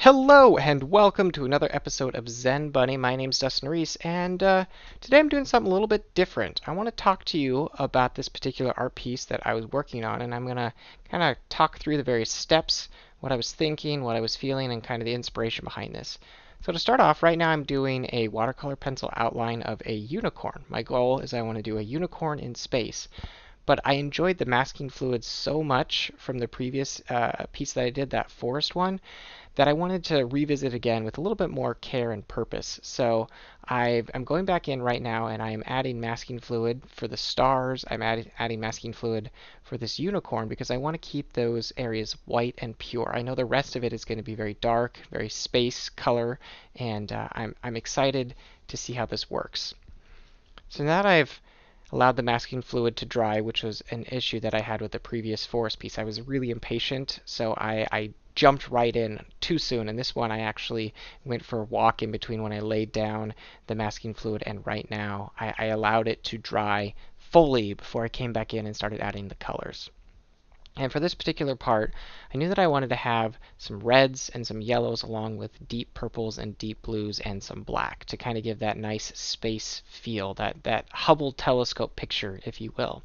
Hello and welcome to another episode of Zen Bunny. My name's Dustin Reese, and today I'm doing something a little bit different. I want to talk to you about this particular art piece that I was working on, and I'm going to kind of talk through the various steps, what I was thinking, what I was feeling, and kind of the inspiration behind this. So to start off, right now I'm doing a watercolor pencil outline of a unicorn. My goal is I want to do a unicorn in space. But I enjoyed the masking fluid so much from the previous piece that I did, that forest one, that I wanted to revisit again with a little bit more care and purpose. So I'm going back in right now and I am adding masking fluid for the stars. I'm adding masking fluid for this unicorn because I want to keep those areas white and pure. I know the rest of it is going to be very dark, very space color, and I'm excited to see how this works. So now that I've allowed the masking fluid to dry, which was an issue that I had with the previous forest piece. I was really impatient, so I jumped right in too soon. And this one I actually went for a walk in between when I laid down the masking fluid and right now. I allowed it to dry fully before I came back in and started adding the colors. And for this particular part, I knew that I wanted to have some reds and some yellows along with deep purples and deep blues and some black to kind of give that nice space feel, that Hubble telescope picture, if you will.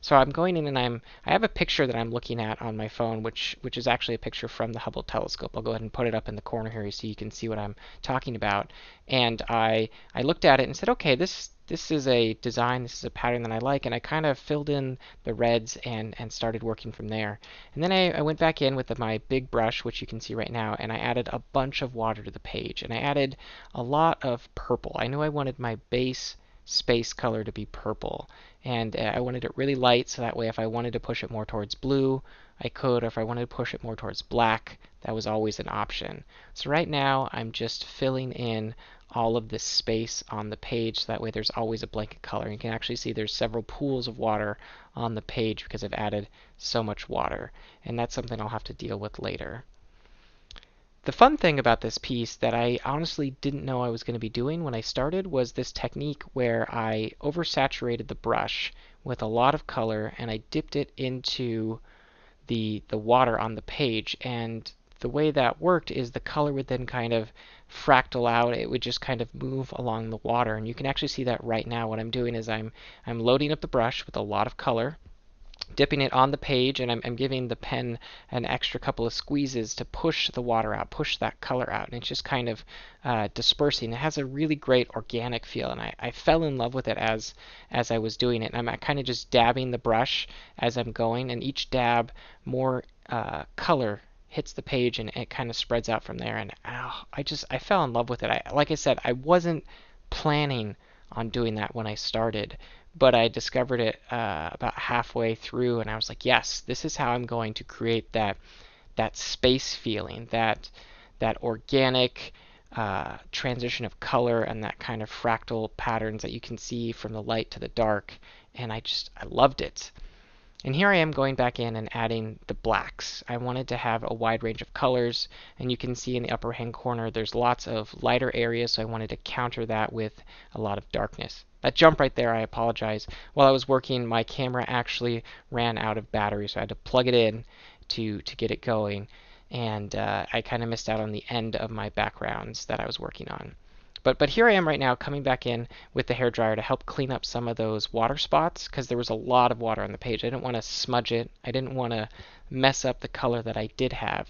So I'm going in and I have a picture that I'm looking at on my phone, which is actually a picture from the Hubble telescope. I'll go ahead and put it up in the corner here so you can see what I'm talking about. And I looked at it and said, okay, this is a design, this is a pattern that I like, and I kind of filled in the reds and started working from there. And then I went back in with my big brush, which you can see right now, and I added a bunch of water to the page. And I added a lot of purple. I knew I wanted my base space color to be purple, and I wanted it really light so that way if I wanted to push it more towards blue I could, or if I wanted to push it more towards black, that was always an option. So right now I'm just filling in all of this space on the page so that way there's always a blanket color. You can actually see there's several pools of water on the page because I've added so much water, and that's something I'll have to deal with later. The fun thing about this piece that I honestly didn't know I was going to be doing when I started was this technique where I oversaturated the brush with a lot of color and I dipped it into the water on the page. And the way that worked is the color would then kind of fractal out. It would just kind of move along the water. And you can actually see that right now. What I'm doing is I'm loading up the brush with a lot of color, dipping it on the page, and I'm giving the pen an extra couple of squeezes to push the water out, push that color out, and it's just kind of dispersing. It has a really great organic feel, and I fell in love with it as I was doing it. And I'm kind of just dabbing the brush as I'm going, and each dab, more color hits the page, and it kind of spreads out from there. And I fell in love with it. Like I said, I wasn't planning on doing that when I started, but I discovered it about halfway through, and I was like, yes, this is how I'm going to create that space feeling, that organic transition of color and that kind of fractal patterns that you can see from the light to the dark. And I loved it. And here I am going back in and adding the blacks. I wanted to have a wide range of colors, and you can see in the upper hand corner there's lots of lighter areas, so I wanted to counter that with a lot of darkness. That jump right there, I apologize. While I was working, my camera actually ran out of battery, so I had to plug it in to get it going, and I kind of missed out on the end of my backgrounds that I was working on. But here I am right now coming back in with the hairdryer to help clean up some of those water spots because there was a lot of water on the page. I didn't want to smudge it. I didn't want to mess up the color that I did have.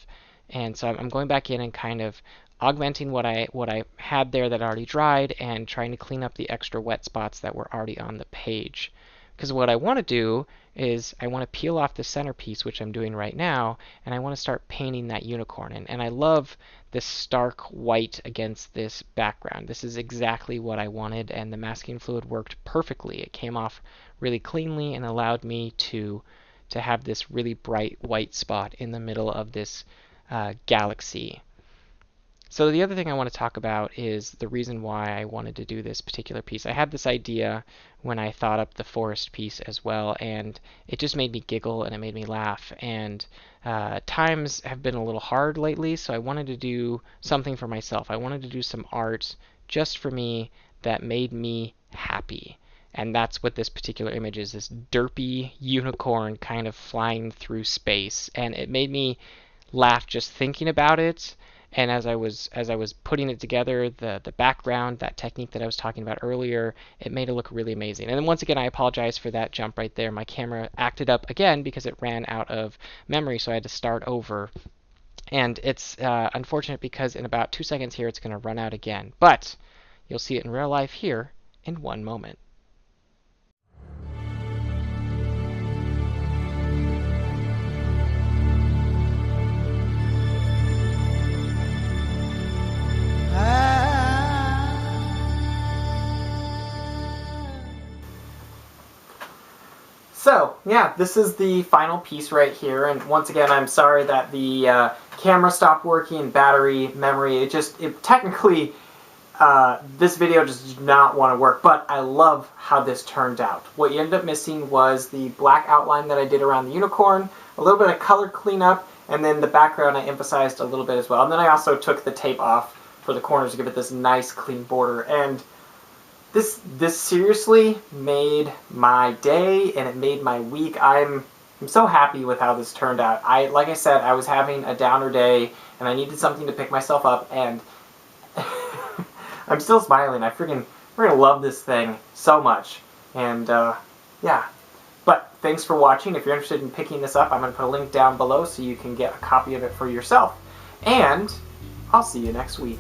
And so I'm going back in and kind of augmenting what I had there that already dried and trying to clean up the extra wet spots that were already on the page. Because what I want to do is I want to peel off the centerpiece, which I'm doing right now, and I want to start painting that unicorn. And I love this stark white against this background. This is exactly what I wanted, and the masking fluid worked perfectly. It came off really cleanly and allowed me to have this really bright white spot in the middle of this galaxy. So the other thing I want to talk about is the reason why I wanted to do this particular piece. I had this idea when I thought up the forest piece as well, and it just made me giggle and it made me laugh. And times have been a little hard lately, so I wanted to do something for myself. I wanted to do some art just for me that made me happy. And that's what this particular image is, this derpy unicorn kind of flying through space. And it made me laugh just thinking about it. And as I was putting it together, the background, that technique that I was talking about earlier, it made it look really amazing. And then once again, I apologize for that jump right there. My camera acted up again because it ran out of memory, so I had to start over. And it's unfortunate because in about 2 seconds here, it's going to run out again. But you'll see it in real life here in one moment. So, yeah, this is the final piece right here, and once again, I'm sorry that the camera stopped working, battery, memory, it technically, this video just did not want to work, but I love how this turned out. What you ended up missing was the black outline that I did around the unicorn, a little bit of color cleanup, and then the background I emphasized a little bit as well. And then I also took the tape off for the corners to give it this nice clean border, and this seriously made my day, and it made my week. I'm so happy with how this turned out. Like I said, I was having a downer day, and I needed something to pick myself up, and I'm still smiling. I freaking love this thing so much. And yeah. But thanks for watching. If you're interested in picking this up, I'm going to put a link down below so you can get a copy of it for yourself. And I'll see you next week.